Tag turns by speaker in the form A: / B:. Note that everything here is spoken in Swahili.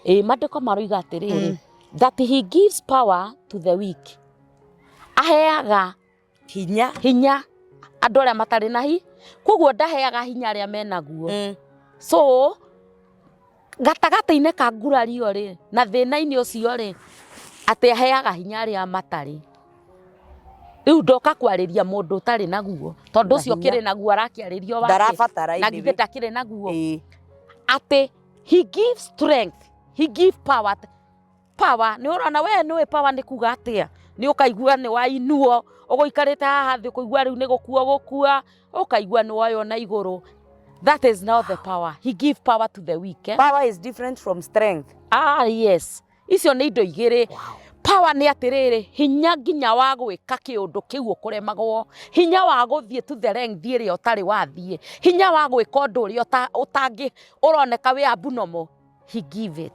A: Mandĩko maroiga atĩrĩrĩ, that he gives power to the weak. Aheaga hinya andũ arĩa matarĩ na koguo ndaheaga hinya arĩa menaguo. So gatagatä-inĩ ka ngurario rĩ na thĩna-inĩ ũcio rĩ atĩ aheaga hinya arĩa matarĩ. Rĩu ndoka kwarĩria mũndũ ũtarĩ naguo tondũ ũcio kĩrĩ naguo arakĩarĩrio wake na githĩ ndakĩrĩ naguo. Atĩ he gives strength, he give power. Power nĩ ũrona we nĩ power nĩ kuga atĩa, nĩ ũkaigua nĩ wainuo ũgũikarĩte haha thĩ ũkaigua rĩu nĩ gũkua gũkua ũkaigua nĩ woywo na igũrũ. That is not the power. He give power to the weak.
B: Power is different from strength.
A: Yes. Icio nĩ indo igĩrĩ. Power nĩ atĩrĩrĩ, hinya nginya wa gwĩka kĩũndũ kĩu ũkũremagwo, hinya wa gũthiĩ to the length ĩrĩa ũtarĩ wathiĩ, hinya wa gwĩka ũndũ ũrĩa ũroneka wĩ abnormal. He give it.